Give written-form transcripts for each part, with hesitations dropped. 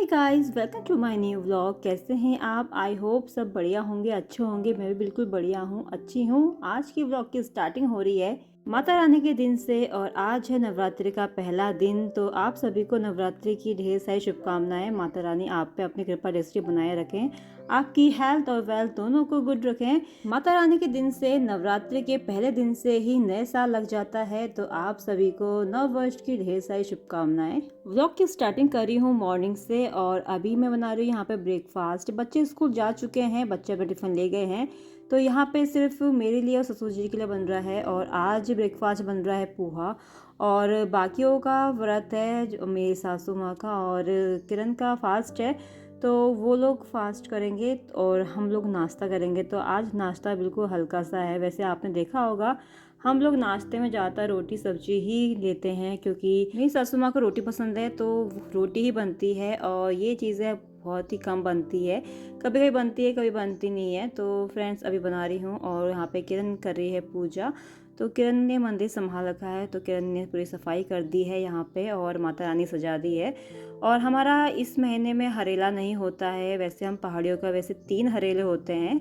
Guys, welcome to my new vlog. कैसे हैं आप? आई होप सब बढ़िया होंगे, अच्छे होंगे। मैं भी बिल्कुल बढ़िया हूँ, अच्छी हूँ। आज की व्लॉग की स्टार्टिंग हो रही है माता रानी के दिन से और आज है नवरात्रि का पहला दिन। तो आप सभी को नवरात्रि की ढेर सारी शुभकामनाएं। माता रानी आप पे अपनी कृपा दृष्टि बनाए रखें, आपकी हेल्थ और वेल्थ दोनों को गुड रखें। माता रानी के दिन से, नवरात्रि के पहले दिन से ही नए साल लग जाता है। तो आप सभी को नव वर्ष की ढेर सारी शुभकामनाएं। व्लॉग की स्टार्टिंग कर रही हूँ मॉर्निंग से और अभी मैं बना रही हूँ यहाँ पे ब्रेकफास्ट। बच्चे स्कूल जा चुके हैं, बच्चे अपने टिफिन ले गए हैं। तो यहाँ पे सिर्फ मेरे लिए और ससुर जी के लिए बन रहा है और आज ब्रेकफास्ट बन रहा है पोहा। और बाकियों का व्रत है, जो मेरी सासू माँ का और किरण का फास्ट है। तो वो लोग फास्ट करेंगे और हम लोग नाश्ता करेंगे। तो आज नाश्ता बिल्कुल हल्का सा है। वैसे आपने देखा होगा हम लोग नाश्ते में ज़्यादातर रोटी सब्जी ही लेते हैं, क्योंकि मेरी सासू माँ को रोटी पसंद है तो रोटी ही बनती है और ये चीज़ें बहुत ही कम बनती है। कभी कभी बनती है, कभी बनती नहीं है। तो फ्रेंड्स अभी बना रही हूँ और यहाँ पे किरण कर रही है पूजा। तो किरण ने मंदिर संभाल रखा है, तो किरण ने पूरी सफाई कर दी है यहाँ पे और माता रानी सजा दी है। और हमारा इस महीने में हरेला नहीं होता है। वैसे हम पहाड़ियों का वैसे 3 हरेले होते हैं,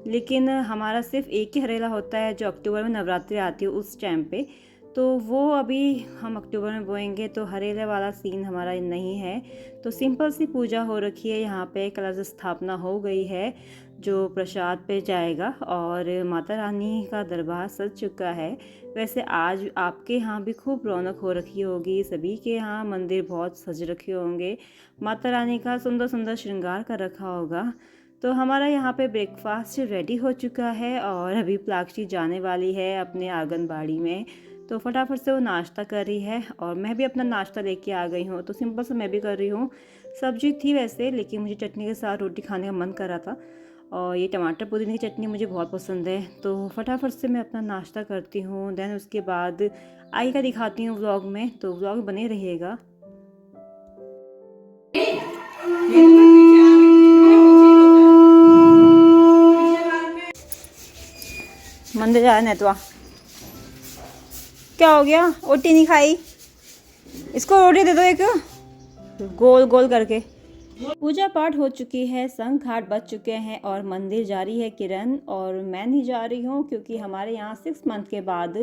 लेकिन हमारा सिर्फ एक ही हरेला होता है जो अक्टूबर में नवरात्रि आती है उस टाइम पे। तो वो अभी हम अक्टूबर में बोएंगे, तो हरेले वाला सीन हमारा नहीं है। तो सिंपल सी पूजा हो रखी है यहाँ पे, कलश स्थापना हो गई है जो प्रसाद पे जाएगा और माता रानी का दरबार सज चुका है। वैसे आज आपके यहाँ भी खूब रौनक हो रखी होगी, सभी के यहाँ मंदिर बहुत सज रखे होंगे, माता रानी का सुंदर सुंदर श्रृंगार कर रखा होगा। तो हमारा यहाँ पे ब्रेकफास्ट रेडी हो चुका है और अभी प्लाक्षी जाने वाली है अपने आंगनबाड़ी में। तो फटाफट से वो नाश्ता कर रही है और मैं भी अपना नाश्ता लेके आ गई हूँ। तो सिंपल से मैं भी कर रही हूँ। सब्जी थी वैसे, लेकिन मुझे चटनी के साथ रोटी खाने का मन कर रहा था और ये टमाटर पुदीने की चटनी मुझे बहुत पसंद है। तो फटाफट से मैं अपना नाश्ता करती हूँ, देन उसके बाद आई का दिखाती हूँ व्लॉग में। तो व्लॉग बने रहिएगा। मंदिर जा रहे तो क्या हो गया? रोटी नहीं खाई? इसको रोटी दे दो एक, गोल गोल करके। पूजा पाठ हो चुकी है, शंख घाट बज चुके हैं और मंदिर जा रही है किरण और मैं नहीं जा रही हूँ, क्योंकि हमारे यहाँ 6 मंथ के बाद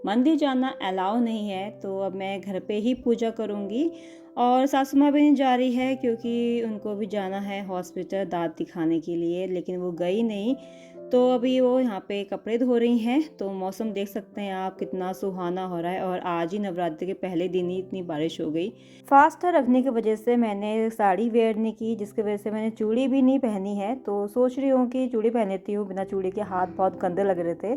मंदिर जाना अलाउ नहीं है। तो अब मैं घर पे ही पूजा करूँगी। और सासू माँ भी नहीं जा रही है, क्योंकि उनको भी जाना है हॉस्पिटल दांत दिखाने के लिए, लेकिन वो गई नहीं। तो अभी वो यहाँ पे कपड़े धो रही हैं। तो मौसम देख सकते हैं आप कितना सुहाना हो रहा है और आज ही नवरात्रि के पहले दिन ही इतनी बारिश हो गई। फास्ट रखने की वजह से मैंने साड़ी वेयर नहीं की, जिसकी वजह से मैंने चूड़ी भी नहीं पहनी है। तो सोच रही हूँ कि चूड़ी पहन लेती हूँ, बिना चूड़ी के हाथ बहुत गंदे लग रहे थे।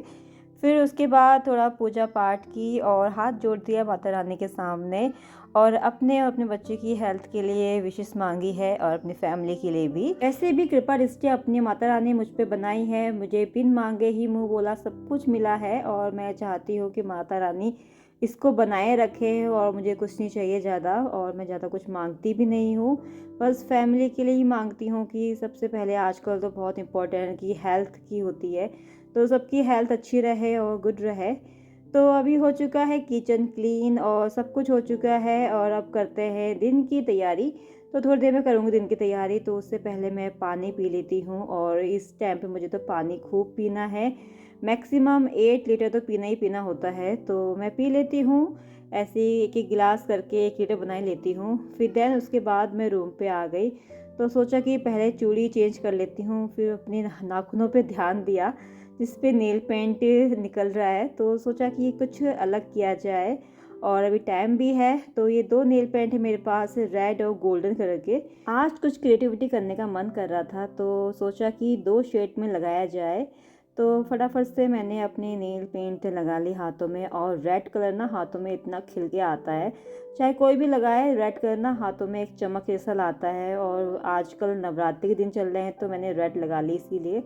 फिर उसके बाद थोड़ा पूजा पाठ की और हाथ जोड़ दिया माता रानी के सामने और अपने बच्चे की हेल्थ के लिए विशेष मांगी है और अपनी फैमिली के लिए भी। ऐसे भी कृपा दृष्टि अपनी माता रानी मुझ पे बनाई है, मुझे बिन मांगे ही मुंह बोला सब कुछ मिला है और मैं चाहती हूँ कि माता रानी इसको बनाए रखे और मुझे कुछ नहीं चाहिए ज़्यादा और मैं ज़्यादा कुछ मांगती भी नहीं हूँ। बस फैमिली के लिए ही मांगती हूँ कि सबसे पहले आजकल तो बहुत इम्पोर्टेंट की हेल्थ की होती है, तो सबकी हेल्थ अच्छी रहे और गुड रहे। तो अभी हो चुका है किचन क्लीन और सब कुछ हो चुका है और अब करते हैं दिन की तैयारी। तो थोड़ी देर में करूँगी दिन की तैयारी। तो उससे पहले मैं पानी पी लेती हूँ और इस टाइम पे मुझे तो पानी खूब पीना है, मैक्सिमम 8 लीटर तो पीना ही पीना होता है। तो मैं पी लेती हूँ ऐसे ही, एक एक गिलास करके 1 लीटर बना ही लेती हूँ। फिर देन उसके बाद मैं रूम पे आ गई, तो सोचा कि पहले चूड़ी चेंज कर लेती हूँ। फिर अपने नाखूनों पे ध्यान दिया जिस पे नेल पेंट निकल रहा है, तो सोचा कि कुछ अलग किया जाए और अभी टाइम भी है। तो ये 2 नेल पेंट है मेरे पास, रेड और गोल्डन कलर के। आज कुछ क्रिएटिविटी करने का मन कर रहा था, तो सोचा कि 2 शेड में लगाया जाए। तो फटाफट से मैंने अपने नेल पेंट लगा ली हाथों में और रेड कलर ना हाथों में इतना खिल के आता है, चाहे कोई भी लगाए, रेड कलर ना हाथों में एक चमक जैसा लाता है। और आजकल नवरात्रि के दिन चल रहे हैं तो मैंने रेड लगा ली इसीलिए।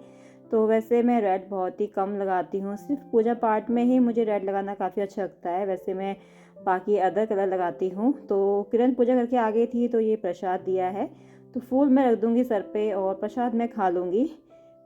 तो वैसे मैं रेड बहुत ही कम लगाती हूँ, सिर्फ पूजा पाठ में ही मुझे रेड लगाना काफ़ी अच्छा लगता है। वैसे मैं बाकी अदर कलर लगाती हूँ। तो किरण पूजा करके आ गई थी, तो ये प्रसाद दिया है, तो फूल मैं रख दूँगी सर पे और प्रसाद मैं खा लूँगी।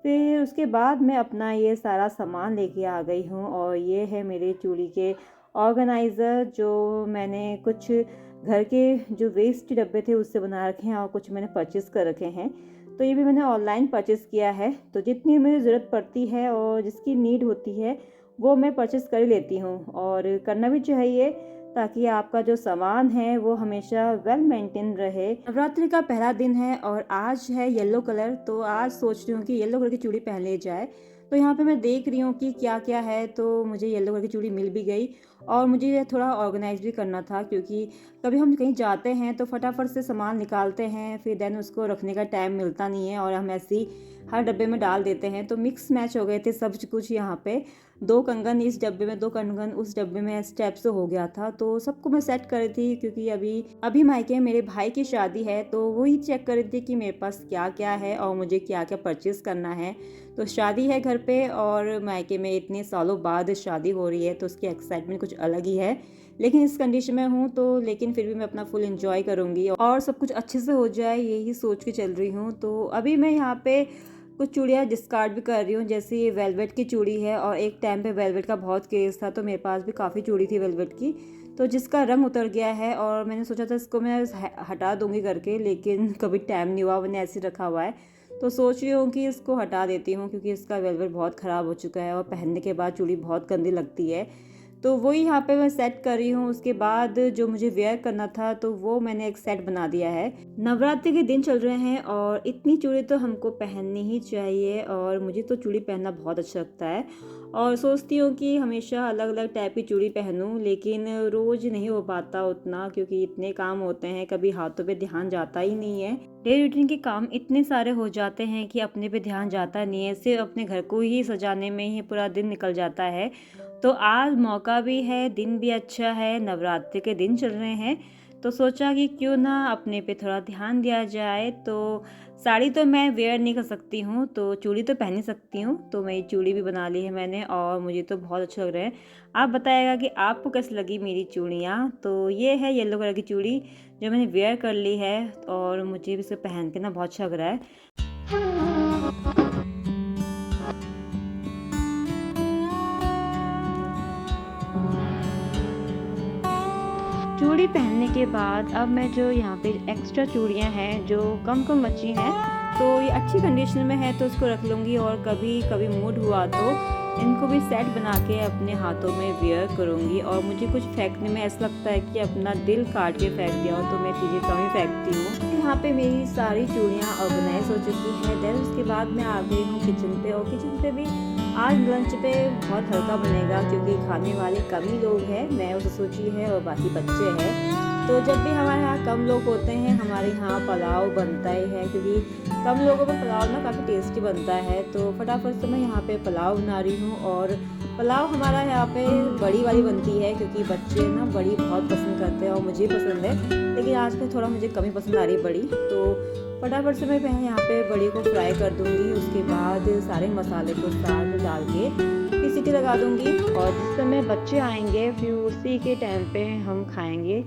फिर उसके बाद मैं अपना ये सारा सामान लेके आ गई हूँ और ये है मेरे चूड़ी के ऑर्गेनाइज़र जो मैंने कुछ घर के जो वेस्ट डब्बे थे उससे बना रखे हैं और कुछ मैंने परचेज़ कर रखे हैं। तो ये भी मैंने ऑनलाइन परचेज़ किया है। तो जितनी मुझे ज़रूरत पड़ती है और जिसकी नीड होती है वो मैं परचेज़ कर ही लेती हूँ, और करना भी चाहिए ताकि आपका जो सामान है वो हमेशा वेल मेंटेन रहे। नवरात्रि का पहला दिन है और आज है येलो कलर, तो आज सोच रही हूँ कि येलो कलर की चूड़ी पहन ली जाए। तो यहाँ पे मैं देख रही हूँ कि क्या क्या है, तो मुझे येलो कलर की चूड़ी मिल भी गई और मुझे थोड़ा ऑर्गेनाइज भी करना था, क्योंकि कभी हम कहीं जाते हैं तो फटाफट से सामान निकालते हैं, फिर देन उसको रखने का टाइम मिलता नहीं है और हम ऐसे ही हर डब्बे में डाल देते हैं। तो मिक्स मैच हो गए थे सब कुछ यहाँ पे, 2 कंगन इस डब्बे में, 2 कंगन उस डब्बे में, स्टेप से हो गया था। तो सबको मैं सेट कर रही थी, क्योंकि अभी मायके में मेरे भाई की शादी है, तो वही चेक कर रही थी कि मेरे पास क्या क्या है और मुझे क्या क्या परचेज़ करना है। तो शादी है घर पे और मायके में इतने सालों बाद शादी हो रही है, तो उसकी एक्साइटमेंट कुछ अलग ही है। लेकिन इस कंडीशन में हूँ तो लेकिन फिर भी मैं अपना फुल एंजॉय करूँगी और सब कुछ अच्छे से हो जाए, यही सोच के चल रही हूँ। तो अभी मैं यहाँ पे कुछ चूड़ियाँ डिस्कार्ड भी कर रही हूँ, जैसे ये वेलवेट की चूड़ी है और एक टाइम पे वेलवेट का बहुत क्रेज़ था, तो मेरे पास भी काफ़ी चूड़ी थी वेलवेट की, तो जिसका रंग उतर गया है और मैंने सोचा था इसको मैं हटा दूँगी करके, लेकिन कभी टाइम नहीं हुआ, मैंने ऐसे रखा हुआ है। तो सोच रही हूँ कि इसको हटा देती हूँ, क्योंकि इसका वेलवेट बहुत ख़राब हो चुका है और पहनने के बाद चूड़ी बहुत गंदी लगती है। तो वही यहाँ पे मैं सेट कर रही हूँ। उसके बाद जो मुझे वेयर करना था तो वो मैंने एक सेट बना दिया है। नवरात्रि के दिन चल रहे हैं और इतनी चूड़ी तो हमको पहननी ही चाहिए, और मुझे तो चूड़ी पहनना बहुत अच्छा लगता है और सोचती हूँ कि हमेशा अलग अलग टाइप की चूड़ी पहनूँ, लेकिन रोज़ नहीं हो पाता उतना, क्योंकि इतने काम होते हैं, कभी हाथों पे ध्यान जाता ही नहीं है। डेली रूटीन के काम इतने सारे हो जाते हैं कि अपने पे ध्यान जाता नहीं है, सिर्फ अपने घर को ही सजाने में ही पूरा दिन निकल जाता है। तो आज मौका भी है, दिन भी अच्छा है, नवरात्रि के दिन चल रहे हैं, तो सोचा कि क्यों ना अपने पे थोड़ा ध्यान दिया जाए। तो साड़ी तो मैं वेयर नहीं कर सकती हूँ, तो चूड़ी तो पहन ही सकती हूँ, तो मेरी चूड़ी भी बना ली है मैंने और मुझे तो बहुत अच्छा लग रहा है। आप बताइएगा कि आपको कैसी लगी मेरी चूड़ियाँ। तो ये है येलो कलर की चूड़ी जो मैंने वेयर कर ली है और मुझे भी इसे पहन के ना बहुत अच्छा लग रहा है। चूड़ी पहनने के बाद अब मैं जो यहाँ पे एक्स्ट्रा चूड़ियाँ हैं जो कम बची हैं, तो ये अच्छी कंडीशन में है तो उसको रख लूँगी, और कभी कभी मूड हुआ तो इनको भी सेट बना के अपने हाथों में वेयर करूँगी। और मुझे कुछ फेंकने में ऐसा लगता है कि अपना दिल काट के फेंक दिया हो, तो मैं चीज़ें कम ही फेंकती हूँ। यहाँ पे मेरी सारी चूड़ियाँ ऑर्गेनाइज हो चुकी है। देन उसके बाद मैं आ गई हूँ किचन पे, और किचन पे भी आज लंच पे बहुत हल्का बनेगा, क्योंकि खाने वाले कम ही लोग हैं, मैं उसे सोची है और बाकी बच्चे हैं। तो जब भी हमारे यहाँ कम लोग होते हैं हमारे यहाँ पुलाव बनता ही है, क्योंकि कम लोगों में पुलाव ना काफ़ी टेस्टी बनता है। तो फटाफट से मैं यहाँ पे पुलाव बना रही हूँ, और पुलाव हमारा यहाँ पे बड़ी वाली बनती है, क्योंकि बच्चे ना बड़ी बहुत पसंद करते हैं और मुझे पसंद है, लेकिन आजकल थोड़ा मुझे कम ही पसंद आ रही है बड़ी। तो फटाफट से मैं यहाँ पे बड़ी को फ्राई कर दूँगी। उसके बाद सारे मसाले को साथ में डाल के सीटी लगा दूँगी, और जिस समय बच्चे आएंगे फिर उसी के टाइम पे हम खाएंगे।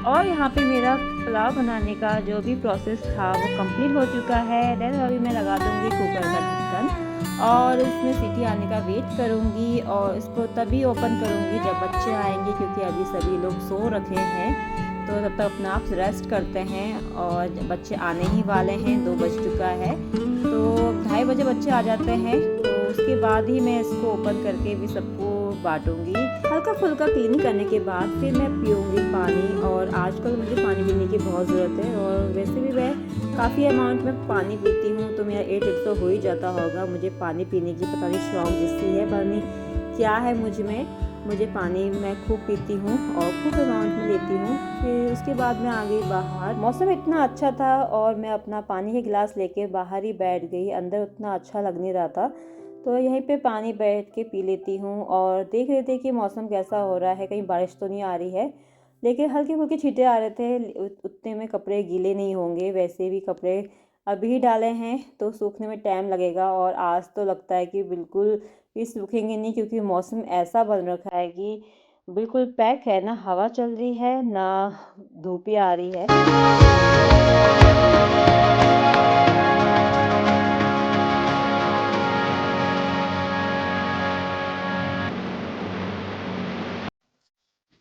और यहाँ पे मेरा पुलाव बनाने का जो भी प्रोसेस था वो कंप्लीट हो चुका है। देन अभी मैं लगा दूँगी कुकर का ढक्कन और इसमें सीटी आने का वेट करूँगी, और इसको तभी ओपन करूँगी जब बच्चे आएंगे, क्योंकि अभी सभी लोग सो रखे हैं। तो तब तक अपना आप रेस्ट करते हैं, और बच्चे आने ही वाले हैं, 2 बज चुका है, तो 2:30 बजे बच्चे आ जाते हैं। तो उसके बाद ही मैं इसको ओपन करके भी सबको बांटूंगी। हल्का फुल्का क्लीनिंग करने के बाद फिर मैं पीऊँगी पानी, और आजकल मुझे पानी पीने की बहुत ज़रूरत है, और वैसे भी मैं काफ़ी अमाउंट में पानी पीती हूँ, तो मेरा 8 लीटर तो हो ही जाता होगा। मुझे पानी पीने की पता नहीं शौक जिससी है, पता नहीं क्या है मुझे पानी मैं खूब पीती हूँ और खूब अमाउंट में लेती हूँ। फिर उसके बाद मैं आ गई बाहर। मौसम इतना अच्छा था और मैं अपना पानी के गिलास लेके बाहर ही बैठ गई, अंदर उतना अच्छा लग नहीं रहा था, तो यहीं पे पानी बैठ के पी लेती हूँ। और देख रहे थे कि मौसम कैसा हो रहा है, कहीं बारिश तो नहीं आ रही है, लेकिन हल्के फुल्के छींटे आ रहे थे। उतने में कपड़े गीले नहीं होंगे, वैसे भी कपड़े अभी डाले हैं तो सूखने में टाइम लगेगा, और आज तो लगता है कि बिल्कुल भी सूखेंगे नहीं, क्योंकि मौसम ऐसा बन रखा है कि बिल्कुल पैक है, ना हवा चल रही है ना धूप ही आ रही है।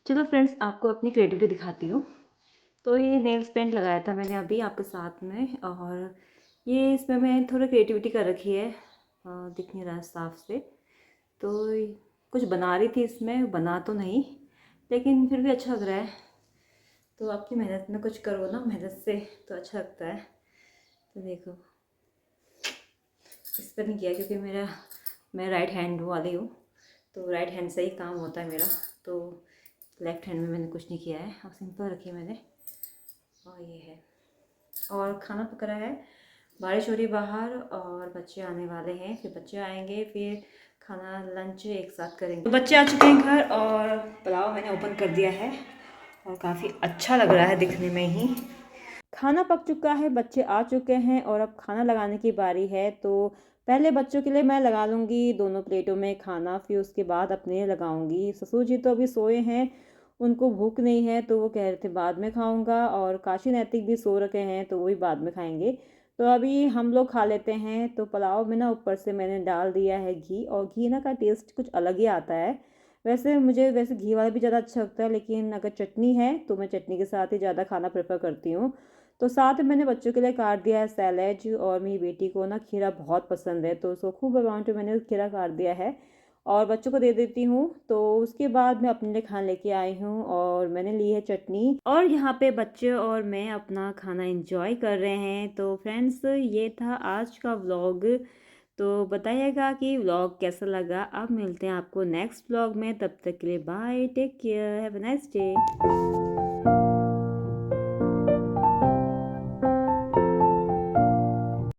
चलो फ्रेंड्स, आपको अपनी क्रिएटिविटी दिखाती हूँ। तो ये नेल्स पेंट लगाया था मैंने अभी आपके साथ में, और ये इसमें मैंने थोड़ी क्रिएटिविटी कर रखी है, दिख नहीं रहा साफ से। तो कुछ बना रही थी इसमें, बना तो नहीं लेकिन फिर भी अच्छा लग रहा है। तो अपनी मेहनत में कुछ करो ना, मेहनत से तो अच्छा लगता है। तो देखो, इस पर नहीं किया क्योंकि मैं राइट हैंड वाली हूँ, तो राइट हैंड से ही काम होता है मेरा। तो लेफ़्ट हैंड में मैंने कुछ नहीं किया है, और सिंपल रखी है मैंने। और ये है, और खाना पक रहा है, बारिश हो रही बाहर, और बच्चे आने वाले हैं, फिर बच्चे आएंगे, फिर खाना लंच एक साथ करेंगे। तो बच्चे आ चुके हैं घर, और पुलाव मैंने ओपन कर दिया है, और काफ़ी अच्छा लग रहा है दिखने में ही। खाना पक चुका है, बच्चे आ चुके हैं, और अब खाना लगाने की बारी है। तो पहले बच्चों के लिए मैं लगा लूँगी दोनों प्लेटों में खाना, फिर उसके बाद अपने लिए लगाऊँगी। ससुर जी तो अभी सोए हैं, उनको भूख नहीं है, तो वो कह रहे थे बाद में खाऊँगा, और काशी नैतिक भी सो रखे हैं, तो वो भी बाद में खाएँगे। तो अभी हम लोग खा लेते हैं। तो पुलाव में ना ऊपर से मैंने डाल दिया है घी, और घी ना का टेस्ट कुछ अलग ही आता है। वैसे घी वाला भी ज़्यादा अच्छा लगता है, लेकिन अगर चटनी है तो मैं चटनी के साथ ही ज़्यादा खाना प्रेफर करती हूँ। तो साथ में मैंने बच्चों के लिए काट दिया है सैलेड, और मेरी बेटी को ना खीरा बहुत पसंद है, तो उसको खूब अमाउंट में मैंने खीरा काट दिया है, और बच्चों को दे देती हूँ। तो उसके बाद मैं अपने लिए खाना लेके आई हूँ, और मैंने ली है चटनी, और यहाँ पे बच्चे और मैं अपना खाना एंजॉय कर रहे हैं। तो फ्रेंड्स, ये था आज का व्लॉग। तो बताइएगा कि व्लॉग कैसा लगा। अब मिलते हैं आपको नेक्स्ट व्लॉग में, तब तक के लिए bye, take care, have a nice day.